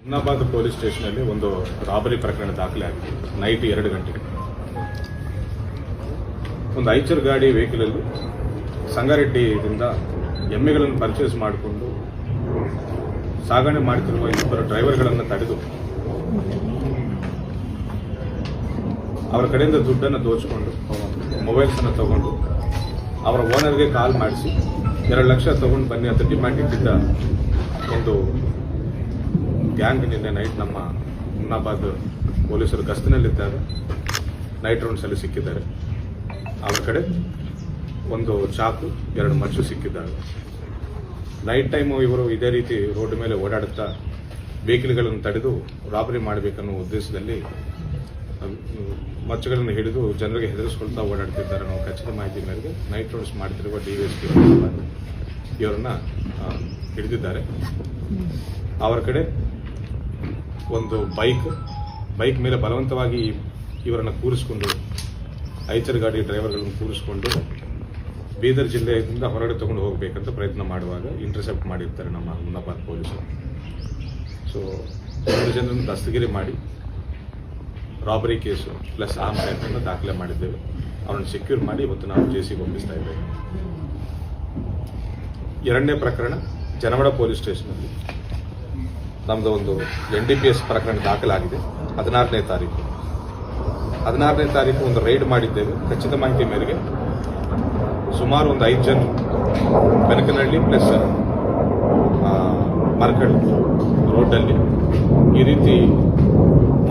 Humnabad police ಸ್ಟೇಷನಲ್ಲಿ ಒಂದು robbery ಪ್ರಕರಣ ದಾಖಲೆ ಆಗಿದೆ. ನೈಟ್ 2 ಗಂಟೆಗೆ ಒಂದು ಐಚರ್ ಗಾಡಿ ವೆಹಿಕಲಲ್ಲಿ ಸಂಗಾರೆಡ್ಡಿಯಿಂದ ಎಮ್ಮೆಗಳನ್ನು ಪರ್ಚೇಸ್ ಮಾಡಿಕೊಂಡು ಸಾಗಣೆ ಮಾಡುತ್ತಿರುವ ಇಬ್ಬರು ಡ್ರೈವರ್ಗಳನ್ನು ತಡೆದು ಅವರ ಕಡೆಯಿಂದ ದುಡ್ಡನ್ನು ದೋಚಿಕೊಂಡು ಮೊಬೈಲ್ಸನ್ನು ತಗೊಂಡು ಅವರ ಓನರ್ಗೆ ಕಾಲ್ ಮಾಡಿಸಿ 2 ಲಕ್ಷ ತಗೊಂಡು ಬನ್ನಿ ಅಂತ ಡಿಮ್ಯಾಂಡ್ ಇಟ್ಟಿದ್ದ ಒಂದು ಗ್ಯಾಂಗ್ ನಿನ್ನೆ ನೈಟ್ ನಮ್ಮ ಹುಮ್ನಾಬಾದ್ ಪೊಲೀಸರು ಗಸ್ತಿನಲ್ಲಿದ್ದಾಗ ನೈಟ್ ರೌಂಡ್ಸಲ್ಲಿ ಸಿಕ್ಕಿದ್ದಾರೆ. ಅವರ ಕಡೆ ಒಂದು ಚಾಕು 2 ಮಚ್ಚು ಸಿಕ್ಕಿದ್ದಾರೆ. ನೈಟ್ ಟೈಮು ಇವರು ಇದೇ ರೀತಿ ರೋಡ್ ಮೇಲೆ ಓಡಾಡುತ್ತಾ ವೆಹಿಕಲ್ಗಳನ್ನು ತಡೆದು ರಾಬರಿ ಮಾಡಬೇಕನ್ನೋ ಉದ್ದೇಶದಲ್ಲಿ ಮಚ್ಚುಗಳನ್ನು ಹಿಡಿದು ಜನರಿಗೆ ಹೆದರಿಸಿಕೊಳ್ತಾ ಓಡಾಡ್ತಿದ್ದಾರೆ ಅನ್ನೋ ಖಚಿತ ಮಾಹಿತಿ ಮೇರೆಗೆ ನೈಟ್ ರೌಂಡ್ಸ್ ಮಾಡ್ತಿರುವ ಡಿವೈಎಸ್ಪಿ ಇವರನ್ನ ಹಿಡಿದಿದ್ದಾರೆ. ಅವರ ಕಡೆ ಒಂದು ಬೈಕ್ ಮೇಲೆ ಬಲವಂತವಾಗಿ ಇವರನ್ನು ಕೂರಿಸಿಕೊಂಡು ಐಚರ್ ಗಾಡಿ ಡ್ರೈವರ್ಗಳನ್ನು ಕೂರಿಸಿಕೊಂಡು ಬೀದರ್ ಜಿಲ್ಲೆಯಿಂದ ಹೊರಗಡೆ ತಗೊಂಡು ಹೋಗಬೇಕಂತ ಪ್ರಯತ್ನ ಮಾಡುವಾಗ ಇಂಟರ್ಸೆಪ್ಟ್ ಮಾಡಿರ್ತಾರೆ ನಮ್ಮ ಹುಮ್ನಾಬಾದ್ ಪೊಲೀಸರು. ಸೊ 2 ಜನರನ್ನು ದಸ್ತಗಿರಿ ಮಾಡಿ ರಾಬರಿ ಕೇಸು ಪ್ಲಸ್ ಆರ್ಮ್ ಆ್ಯಕ್ಟನ್ನು ದಾಖಲೆ ಮಾಡಿದ್ದೇವೆ. ಅವರನ್ನು ಸೆಕ್ಯೂರ್ ಮಾಡಿ ಇವತ್ತು ನಾವು ಜೆಸಿಗೆ ಒಪ್ಪಿಸ್ತಾ ಇದ್ದೇವೆ. 2ನೇ ಪ್ರಕರಣ ಜನವಾಡ ಪೊಲೀಸ್ ಸ್ಟೇಷನಲ್ಲಿ ನಮ್ಮದು ಒಂದು NDPS ಪ್ರಕರಣ ದಾಖಲಾಗಿದೆ. 16ನೇ ತಾರೀಕು ಒಂದು ರೈಡ್ ಮಾಡಿದ್ದೇವೆ. ಖಚಿತ ಮಾಹಿತಿ ಮೇರೆಗೆ ಸುಮಾರು ಒಂದು 5 ಜನ ಬೆನಕನಹಳ್ಳಿ ಪ್ಲಸ್ ಮರಕಡ್ ರೋಡಲ್ಲಿ ಈ ರೀತಿ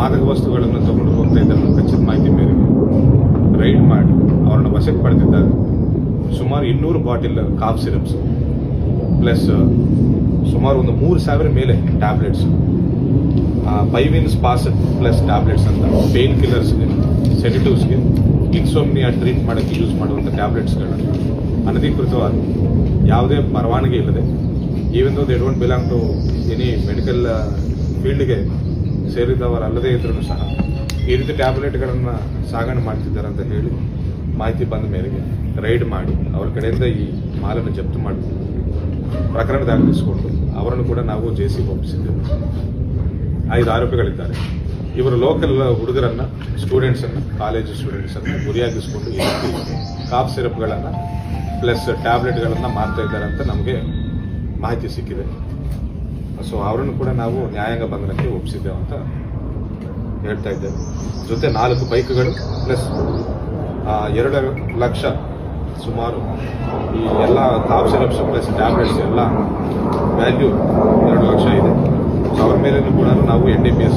ಮಾದಕ ವಸ್ತುಗಳನ್ನು ತಗೊಂಡು ಹೋಗ್ತಾ ಇದ್ದಾರೆ. ಖಚಿತ ಮಾಹಿತಿ ಮೇರೆಗೆ ರೈಡ್ ಮಾಡಿ ಅವರನ್ನು ವಶಕ್ಕೆ ಪಡೆದಿದ್ದಾಗ ಸುಮಾರು 200 ಬಾಟಿಲ್ ಕಾಫ್ ಸಿರಪ್ಸ್ ಪ್ಲಸ್ ಸುಮಾರು ಒಂದು 3,000 ಮೇಲೆ ಟ್ಯಾಬ್ಲೆಟ್ಸ್, ಪೈವಿನ್ ಸ್ಪಾಸ್ ಪ್ಲಸ್ ಟ್ಯಾಬ್ಲೆಟ್ಸ್ ಅಂತ ಪೇನ್ ಕಿಲ್ಲರ್ಸ್ಗೆ, ಸೆಡಿಟಿವ್ಸ್ಗೆ, ಇನ್ಸೋಮ್ನಿಯಾ ಟ್ರೀಟ್ ಮಾಡೋಕ್ಕೆ ಯೂಸ್ ಮಾಡುವಂಥ ಟ್ಯಾಬ್ಲೆಟ್ಸ್ಗಳನ್ನು ಅನಧಿಕೃತವಾಗಿ ಯಾವುದೇ ಪರವಾನಗಿ ಇಲ್ಲದೆ even though they don't belong to any medical ಫೀಲ್ಡ್ಗೆ ಸೇರಿದವರಲ್ಲದೇ ಇದ್ರೂ ಸಹ ಈ ರೀತಿ ಟ್ಯಾಬ್ಲೆಟ್ಗಳನ್ನು ಸಾಗಣೆ ಮಾಡ್ತಿದ್ದಾರೆ ಅಂತ ಹೇಳಿ ಮಾಹಿತಿ ಬಂದ ಮೇರೆಗೆ ರೈಡ್ ಮಾಡಿ ಅವರ ಕಡೆಯಿಂದ ಈ ಮಾಲನ್ನು ಜಪ್ತು ಮಾಡಿ ಪ್ರಕರಣ ದಾಖಲಿಸಿಕೊಂಡು ಅವರನ್ನು ಕೂಡ ನಾವು ಜೆಸಿಗೆ ಒಪ್ಪಿಸಿದ್ದೇವೆ. 5 ಆರೋಪಿಗಳಿದ್ದಾರೆ. ಇವರು ಲೋಕಲ್ ಹುಡುಗರನ್ನ, ಸ್ಟೂಡೆಂಟ್ಸನ್ನು, ಕಾಲೇಜು ಸ್ಟೂಡೆಂಟ್ಸನ್ನು ಗುರಿಯಾಗಿಸಿಕೊಂಡು ಈ ರೀತಿ ಕಾಫ್ ಸಿರಪ್ಗಳನ್ನು ಪ್ಲಸ್ ಟ್ಯಾಬ್ಲೆಟ್ಗಳನ್ನು ಮಾರ್ತಾ ಇದ್ದಾರೆ ಅಂತ ನಮಗೆ ಮಾಹಿತಿ ಸಿಕ್ಕಿದೆ. ಸೊ ಅವರನ್ನು ಕೂಡ ನಾವು ನ್ಯಾಯಾಂಗ ಬಂಧನಕ್ಕೆ ಒಪ್ಪಿಸಿದ್ದೇವೆ ಅಂತ ಹೇಳ್ತಾ ಇದ್ದೇವೆ. ಜೊತೆ 4 ಬೈಕ್ಗಳು ಪ್ಲಸ್ 2 ಲಕ್ಷ ಸುಮಾರು ಈ ಎಲ್ಲ ಕಾಫ್ ಸಿರಪ್ಸ್ ಪ್ಲಸ್ ಟ್ಯಾಬ್ಲೆಟ್ಸ್ ಎಲ್ಲ ವ್ಯಾಲ್ಯೂ 2 ಲಕ್ಷ ಇದೆ. ಸೊ ಅವರ ಮೇಲೂ ಕೂಡ ನಾವು NDPS